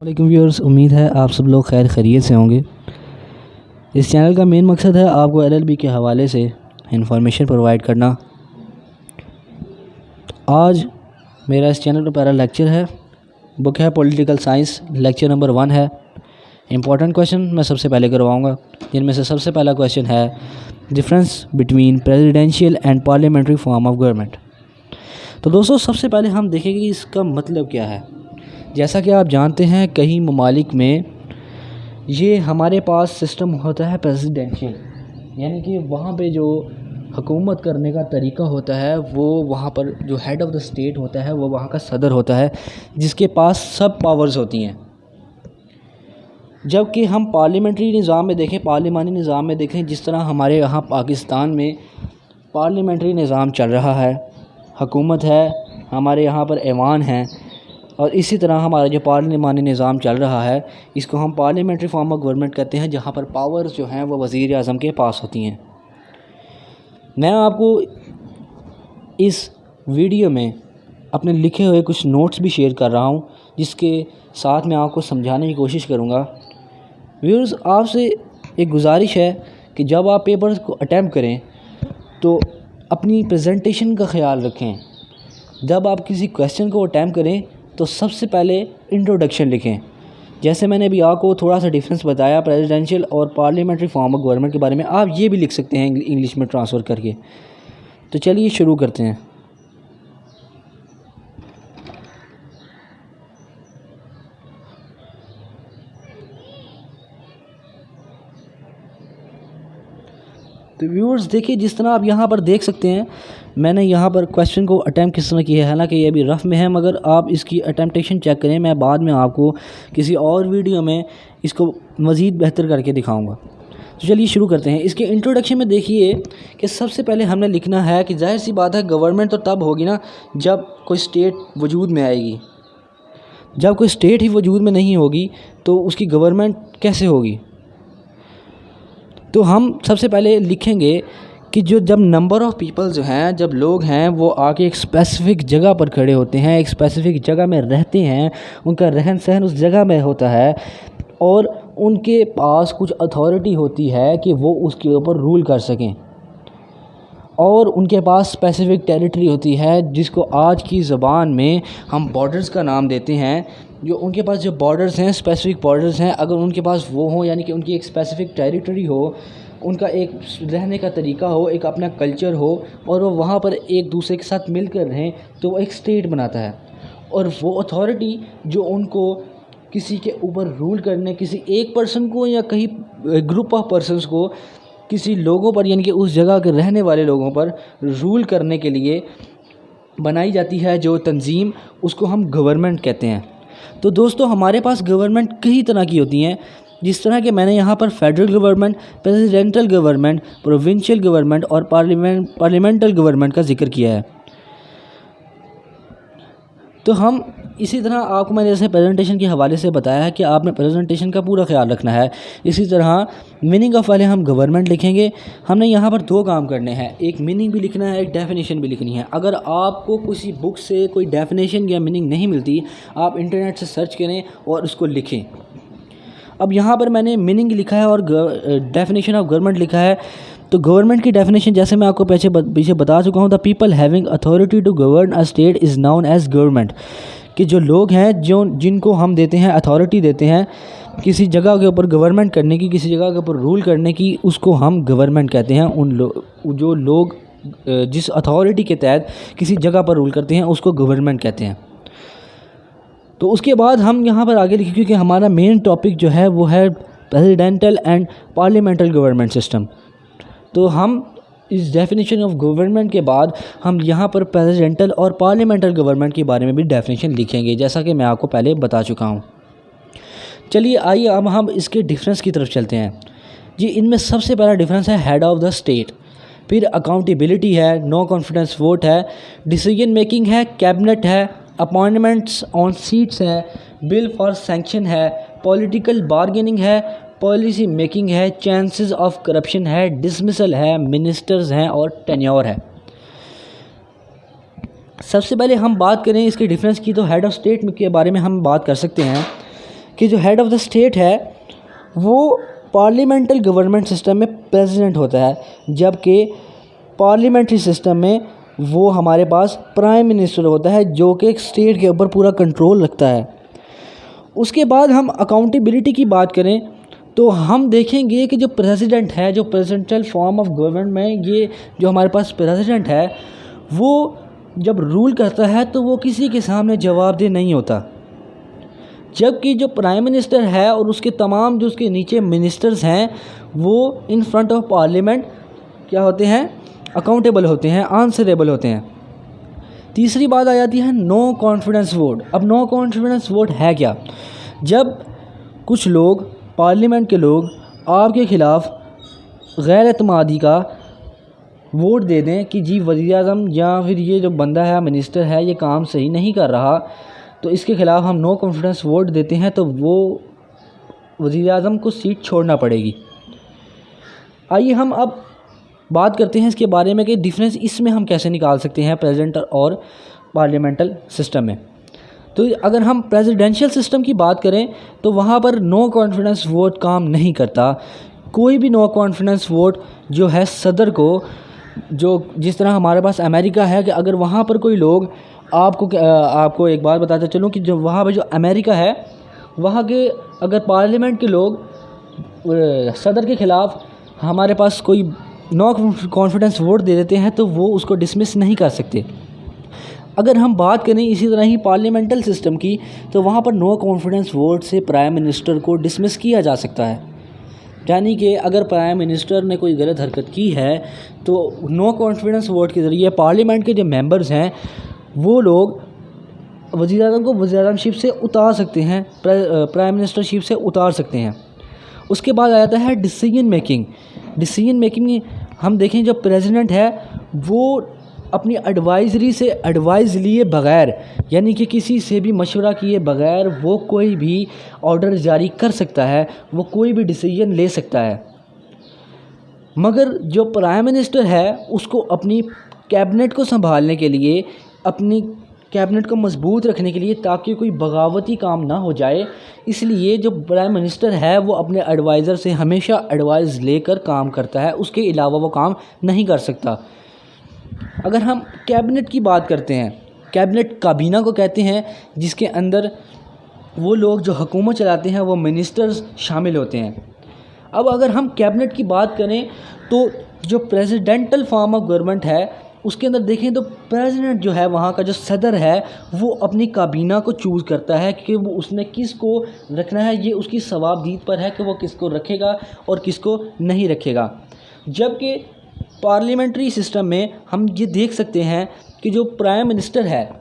वालेकुम व्यूअर्स, उम्मीद है आप सब लोग खैर खैरियत से होंगे। इस चैनल का मेन मकसद है आपको एलएलबी के हवाले से इंफॉर्मेशन प्रोवाइड करना। आज मेरा इस चैनल पर पहला लेक्चर है, बुक है पॉलिटिकल साइंस, लेक्चर नंबर 1 है। इंपॉर्टेंट क्वेश्चन मैं सबसे पहले करवाऊँगा, जिनमें से सबसे पहला क्वेश्चन है difference between presidential and parliamentary form of government. तो दोस्तों, सबसे पहले हम देखेंगे कि इसका मतलब क्या है। जैसा कि आप जानते हैं, कई ममालिक में ये हमारे पास सिस्टम होता है प्रेसिडेंशियल, यानी कि वहाँ पे जो हुकूमत करने का तरीका होता है वो वहाँ पर जो हेड ऑफ़ द स्टेट होता है वो वहाँ का सदर होता है, जिसके पास सब पावर्स होती हैं। जबकि हम पार्लियामेंट्री निज़ाम में देखें, पार्लिमानी निज़ाम में देखें, जिस तरह हमारे यहाँ पाकिस्तान में पार्लियामेंट्री निज़ाम चल रहा है, हुकूमत है, हमारे यहाँ पर ऐवान है, और इसी तरह हमारा जो पार्लिमानी निज़ाम चल रहा है इसको हम पार्लियामेंट्री फॉर्म ऑफ गवर्नमेंट कहते हैं, जहाँ पर पावर्स जो हैं वो वज़ीर आज़म के पास होती हैं। मैं आपको इस वीडियो में अपने लिखे हुए कुछ नोट्स भी शेयर कर रहा हूँ, जिसके साथ मैं आपको समझाने की कोशिश करूँगा। व्यूअर्स, आपसे एक गुजारिश है कि जब आप पेपर्स को अटैम्प्ट करें तो अपनी प्रेजेंटेशन का ख्याल रखें। जब आप किसी क्वेश्चन को अटैम्प्ट करें तो सबसे पहले इंट्रोडक्शन लिखें। जैसे मैंने अभी आपको थोड़ा सा डिफरेंस बताया प्रेसिडेंशियल और पार्लियामेंट्री फॉर्म ऑफ गवर्नमेंट के बारे में, आप ये भी लिख सकते हैं इंग्लिश में ट्रांसफ़र करके। तो चलिए शुरू करते हैं। तो व्यूअर्स देखिए, जिस तरह आप यहाँ पर देख सकते हैं, मैंने यहाँ पर क्वेश्चन को अटैम्प्ट किस तरह किया है। हालांकि ये अभी रफ़ में है, मगर आप इसकी अटैम्प्टेशन चेक करें। मैं बाद में आपको किसी और वीडियो में इसको मज़ीद बेहतर करके दिखाऊंगा। तो चलिए शुरू करते हैं। इसके इंट्रोडक्शन में देखिए कि सबसे पहले हमने लिखना है कि जाहिर सी बात है गवर्नमेंट तो तब होगी ना जब कोई स्टेट वजूद में आएगी। जब कोई स्टेट ही वजूद में नहीं होगी तो उसकी गवर्नमेंट कैसे होगी। तो हम सबसे पहले लिखेंगे कि जब नंबर ऑफ़ पीपल जो हैं, जब लोग हैं वो आके एक स्पेसिफ़िक जगह पर खड़े होते हैं, एक स्पेसिफ़िक जगह में रहते हैं, उनका रहन सहन उस जगह में होता है और उनके पास कुछ अथॉरिटी होती है कि वो उसके ऊपर रूल कर सकें, और उनके पास स्पेसिफ़िक टेरिटरी होती है जिसको आज की ज़बान में हम बॉर्डर्स का नाम देते हैं। जो उनके पास जो बॉर्डर्स हैं, स्पेसिफ़िक बॉर्डर्स हैं, अगर उनके पास वो हों, यानी कि उनकी एक स्पेसिफ़िक टेरिटरी हो, उनका एक रहने का तरीका हो, एक अपना कल्चर हो, और वो वहाँ पर एक दूसरे के साथ मिलकर रहें, तो वो एक स्टेट बनाता है। और वो अथॉरिटी जो उनको किसी के ऊपर रूल करने, किसी एक पर्सन को या कहीं ग्रुप ऑफ पर्सन्स को, किसी लोगों पर यानी कि उस जगह के रहने वाले लोगों पर रूल करने के लिए बनाई जाती है जो तंजीम, उसको हम गवर्नमेंट कहते हैं। तो दोस्तों, हमारे पास गवर्नमेंट कई तरह की होती हैं, जिस तरह के मैंने यहाँ पर federal government, presidential government, provincial government और पार्लियामेंटल गवर्नमेंट का जिक्र किया है। तो हम इसी तरह आपको मैंने जैसे प्रेजेंटेशन के हवाले से बताया है कि आपने प्रेजेंटेशन का पूरा ख्याल रखना है। इसी तरह मीनिंग ऑफ पहले हम गवर्नमेंट लिखेंगे। हमने यहाँ पर 2 काम करने हैं, एक मीनिंग भी लिखना है, एक डेफिनेशन भी लिखनी है। अगर आपको किसी बुक से कोई डेफिनेशन या मीनिंग नहीं मिलती, आप इंटरनेट से सर्च करें और उसको लिखें। अब यहाँ पर मैंने मीनिंग लिखा है और डेफिनेशन ऑफ गवर्नमेंट लिखा है। तो गवर्नमेंट की डेफिनेशन जैसे मैं आपको पीछे बता चुका हूँ, the people having authority to govern a state is known as government. कि जो लोग हैं जिनको हम देते हैं, अथॉरिटी देते हैं किसी जगह के ऊपर गवर्नमेंट करने की, किसी जगह के ऊपर रूल करने की, उसको हम गवर्नमेंट कहते हैं। जो लोग जिस अथॉरिटी के तहत किसी जगह पर रूल करते हैं उसको गवर्नमेंट कहते हैं। तो उसके बाद हम यहाँ पर आगे लिखें, क्योंकि हमारा मेन टॉपिक जो है वो है प्रेसिडेंटल एंड पार्लियामेंटल गवर्नमेंट सिस्टम। तो हम इस डेफिनेशन ऑफ गवर्नमेंट के बाद हम यहाँ पर प्रेसिडेंटल और पार्लियामेंटल गवर्नमेंट के बारे में भी डेफिनेशन लिखेंगे, जैसा कि मैं आपको पहले बता चुका हूँ। चलिए आइए अब हम इसके डिफरेंस की तरफ चलते हैं। जी, इनमें सबसे पहला डिफरेंस है हेड ऑफ़ द स्टेट, फिर अकाउंटेबिलिटी है, नो कॉन्फिडेंस वोट है, डिसीजन मेकिंग है, कैबिनेट है, अपॉइंटमेंट्स ऑन सीट्स है, बिल फॉर सैंक्शन है, पॉलिटिकल बार्गेनिंग है, पॉलिसी मेकिंग है, चांसेस ऑफ करप्शन है, डिसमिसल है, मिनिस्टर्स हैं और टेन्योर है। सबसे पहले हम बात करें इसके डिफरेंस की, तो हेड ऑफ़ स्टेट के बारे में हम बात कर सकते हैं कि जो हेड ऑफ़ द स्टेट है वो पार्लियामेंटल गवर्नमेंट सिस्टम में प्रेसिडेंट होता है, जबकि पार्लियामेंट्री सिस्टम में वो हमारे पास प्राइम मिनिस्टर होता है जो कि एक स्टेट के ऊपर पूरा कंट्रोल रखता है। उसके बाद हम अकाउंटेबिलिटी की बात करें तो हम देखेंगे कि जो प्रेसिडेंट है, जो प्रेसिडेंशियल फॉर्म ऑफ गवर्नमेंट में ये जो हमारे पास प्रेसिडेंट है वो जब रूल करता है तो वो किसी के सामने जवाबदेह नहीं होता, जबकि जो प्राइम मिनिस्टर है और उसके तमाम जो उसके नीचे मिनिस्टर्स हैं वो इन फ्रंट ऑफ पार्लियामेंट क्या होते हैं, अकाउंटेबल होते हैं, आंसरेबल होते हैं। तीसरी बात आ जाती है नो कॉन्फिडेंस वोट। अब नो कॉन्फिडेंस वोट है क्या? जब कुछ लोग, पार्लियामेंट के लोग आपके ख़िलाफ़ गैर एतमादी का वोट दे दें कि जी वज़ीर-ए-आज़म या फिर ये जो बंदा है, मिनिस्टर है, ये काम सही नहीं कर रहा, तो इसके ख़िलाफ़ हम नो कॉन्फिडेंस वोट देते हैं, तो वो वज़ीर-ए-आज़म को सीट छोड़ना पड़ेगी। आइए हम अब बात करते हैं इसके बारे में कि डिफरेंस इसमें हम कैसे निकाल सकते हैं प्रेसिडेंट और पार्लियामेंटल सिस्टम में। तो अगर हम प्रेसिडेंशियल सिस्टम की बात करें तो वहाँ पर नो कॉन्फिडेंस वोट काम नहीं करता। कोई भी नो कॉन्फिडेंस वोट जो है सदर को, जो जिस तरह हमारे पास अमेरिका है कि अगर वहाँ पर कोई लोग आपको एक बात बताता चलूँ कि जो वहाँ पर जो अमेरिका है वहाँ के अगर पार्लियामेंट के लोग सदर के ख़िलाफ़ हमारे पास कोई नो कॉन्फिडेंस वोट दे देते हैं तो वो उसको डिसमिस नहीं कर सकते। अगर हम बात करें इसी तरह ही पार्लियामेंटल सिस्टम की तो वहाँ पर नो कॉन्फिडेंस वोट से प्राइम मिनिस्टर को डिसमिस किया जा सकता है, यानी कि अगर प्राइम मिनिस्टर ने कोई गलत हरकत की है तो नो कॉन्फिडेंस वोट के ज़रिए पार्लियामेंट के जो मेंबर्स हैं वो लोग वज़ीर-ए-आज़म को वज़ीर-ए-आज़मशिप से उतार सकते हैं, प्राइम मिनिस्टरशिप से उतार सकते हैं। उसके बाद आ जाता है डिसीजन मेकिंग। डिसीजन मेकिंग में हम देखें जो प्रेसिडेंट है वो अपनी एडवाइज़री से एडवाइस लिए बग़ैर, यानी कि किसी से भी मशवरा किए बग़ैर वो कोई भी ऑर्डर जारी कर सकता है, वो कोई भी डिसीजन ले सकता है। मगर जो प्राइम मिनिस्टर है उसको अपनी कैबिनेट को संभालने के लिए, अपनी कैबिनेट को मजबूत रखने के लिए, ताकि कोई बगावती काम ना हो जाए, इसलिए जो प्राइम मिनिस्टर है वो अपने एडवाइज़र से हमेशा एडवाइस लेकर काम करता है, उसके अलावा वो काम नहीं कर सकता। अगर हम कैबिनेट की बात करते हैं, कैबिनेट काबीना को कहते हैं, जिसके अंदर वो लोग जो हुकूमत चलाते हैं वो मिनिस्टर्स शामिल होते हैं। अब अगर हम कैबिनेट की बात करें तो जो प्रेसिडेंटल फॉर्म ऑफ गवर्नमेंट है उसके अंदर देखें तो प्रेसिडेंट जो है, वहाँ का जो सदर है, वो अपनी काबीना को चूज़ करता है कि वो उसने किस को रखना है। ये उसकी सवाबदीद पर है कि वो किसको रखेगा और किसको नहीं रखेगा। जबकि पार्लियामेंट्री सिस्टम में हम ये देख सकते हैं कि जो प्राइम मिनिस्टर है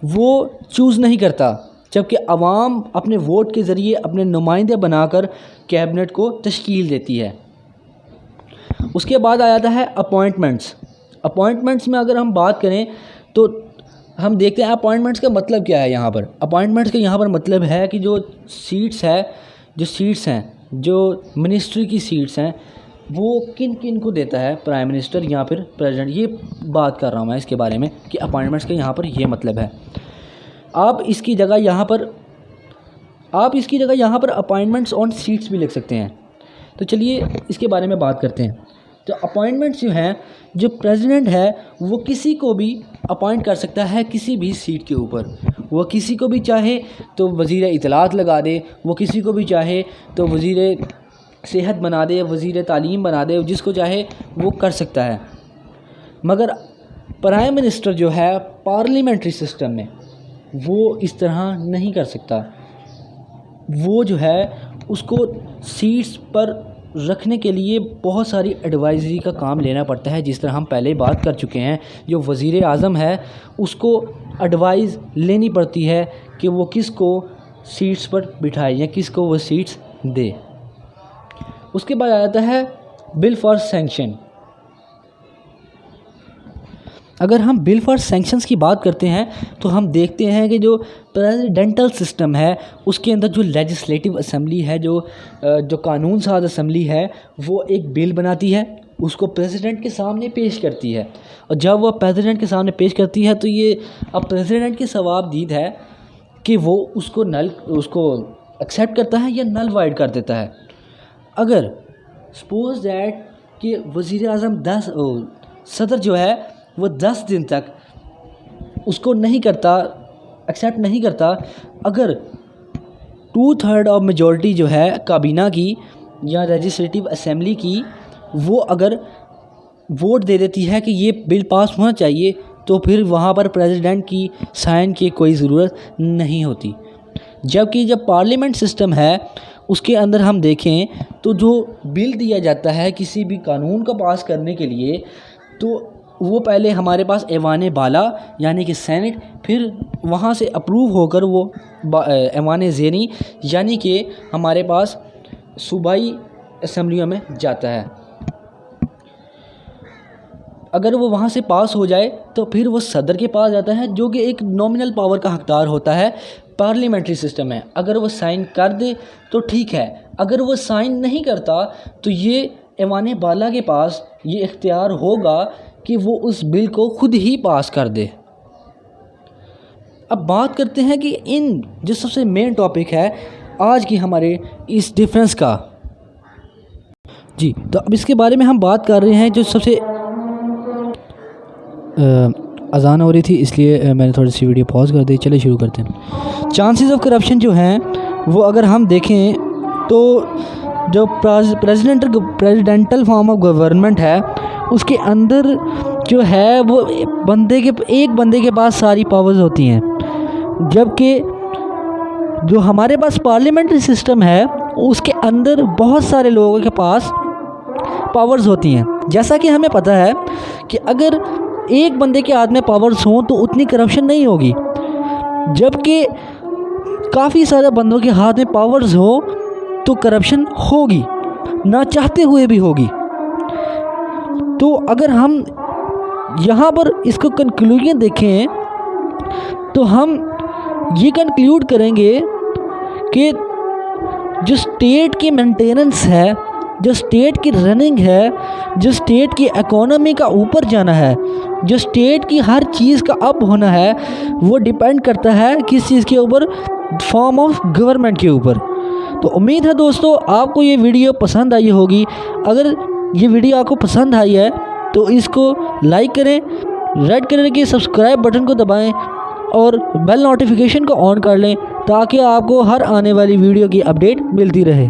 वो चूज़ नहीं करता, जबकि आवाम अपने वोट के ज़रिए अपने नुमाइंदे बनाकर कैबिनेट को तश्कील देती है। उसके बाद आ जाता है अपॉइंटमेंट्स। अपॉइंटमेंट्स में अगर हम बात करें तो हम देखते हैं अपॉइंटमेंट्स का मतलब क्या है। यहाँ पर अपॉइंटमेंट्स का यहाँ पर मतलब है कि जो सीट्स हैं, जो मिनिस्ट्री की सीट्स हैं, वो किन किन को देता है प्राइम मिनिस्टर या फिर प्रेसिडेंट। ये बात कर रहा हूँ मैं इसके बारे में कि अपॉइंटमेंट्स का यहाँ पर ये मतलब है। आप इसकी जगह यहाँ पर अपॉइंटमेंट्स ऑन सीट्स भी लिख सकते हैं। तो चलिए इसके बारे में बात करते हैं। तो अपॉइंटमेंट्स जो हैं, जो प्रेसिडेंट है वो किसी को भी अपॉइंट कर सकता है किसी भी सीट के ऊपर। वो किसी को भी चाहे तो वज़ीर इत्तलात लगा दे, वो किसी को भी चाहे तो वज़ीर सेहत बना दे, वज़ीर तालीम बना दे, जिसको चाहे वो कर सकता है। मगर प्राइम मिनिस्टर जो है पार्लियामेंट्री सिस्टम में वो इस तरह नहीं कर सकता। वो जो है उसको सीट्स पर रखने के लिए बहुत सारी एडवाइज़री का काम लेना पड़ता है, जिस तरह हम पहले बात कर चुके हैं। जो वज़ीर आज़म है उसको एडवाइस लेनी पड़ती है कि वो किसको सीट्स पर बिठाए या किसको वो सीट्स दे। उसके बाद आ जाता है बिल फॉर सैंक्शन। अगर हम बिल फॉर सैंक्शंस की बात करते हैं तो हम देखते हैं कि जो प्रेसिडेंटल सिस्टम है उसके अंदर जो लेजिस्लेटिव असेंबली है, जो कानून साज असेंबली है, वो एक बिल बनाती है, उसको प्रेसिडेंट के सामने पेश करती है। और जब वह प्रेसिडेंट के सामने पेश करती है तो ये अब प्रेसिडेंट की सवाबदीद है कि वो उसको एक्सेप्ट करता है या नल वाइड कर देता है। अगर सपोज दैट कि वज़ीर आज़म सदर जो है वो 10 दिन तक उसको नहीं करता, एक्सेप्ट नहीं करता, अगर 2/3 ऑफ मेजॉरिटी जो है काबीना की या लेजिस्लेटिव असेंबली की वो अगर वोट दे देती है कि ये बिल पास होना चाहिए, तो फिर वहाँ पर प्रेसिडेंट की साइन की कोई ज़रूरत नहीं होती। जबकि जब पार्लियामेंट सिस्टम है उसके अंदर हम देखें तो जो बिल दिया जाता है किसी भी कानून को पास करने के लिए, तो वो पहले हमारे पास ऐवान बाला यानी कि सेनेट, फिर वहाँ से अप्रूव होकर वो ऐवान ज़ेनी यानी कि हमारे पास सूबाई असम्बलियों में जाता है। अगर वो वहाँ से पास हो जाए तो फिर वो सदर के पास जाता है जो कि एक नॉमिनल पावर का हकदार होता है पार्लियामेंट्री सिस्टम है। अगर वो साइन कर दे तो ठीक है, अगर वो साइन नहीं करता तो ये ऐवान बाला के पास ये इख्तियार होगा कि वो उस बिल को खुद ही पास कर दे। अब बात करते हैं कि इन जो सबसे मेन टॉपिक है आज की हमारे इस डिफरेंस का जी, तो अब इसके बारे में हम बात कर रहे हैं। जो सबसे अजान हो रही थी इसलिए मैंने थोड़ी सी वीडियो पॉज कर दी। चलिए शुरू करते हैं। चांसेस ऑफ करप्शन जो हैं वो अगर हम देखें तो जो प्रेसिडेंटल फॉर्म ऑफ गवर्नमेंट है उसके अंदर जो है वो एक बंदे के पास सारी पावर्स होती हैं, जबकि जो हमारे पास पार्लियामेंट्री सिस्टम है उसके अंदर बहुत सारे लोगों के पास पावर्स होती हैं। जैसा कि हमें पता है कि अगर एक बंदे के हाथ में पावर्स हों तो उतनी करप्शन नहीं होगी, जबकि काफ़ी सारे बंदों के हाथ में पावर्स हो तो करप्शन होगी, ना चाहते हुए भी होगी। तो अगर हम यहाँ पर इसको कंक्लूजन देखें तो हम ये कंक्लूड करेंगे कि जो स्टेट की मेंटेनेंस है, जो स्टेट की रनिंग है, जो स्टेट की इकोनॉमी का ऊपर जाना है, जो स्टेट की हर चीज़ का अप होना है, वो डिपेंड करता है किस चीज़ के ऊपर, फॉर्म ऑफ गवर्नमेंट के ऊपर। तो उम्मीद है दोस्तों आपको ये वीडियो पसंद आई होगी। अगर ये वीडियो आपको पसंद आई है तो इसको लाइक करें, रेड कलर के सब्सक्राइब बटन को दबाएं और बेल नोटिफिकेशन को ऑन कर लें ताकि आपको हर आने वाली वीडियो की अपडेट मिलती रहे।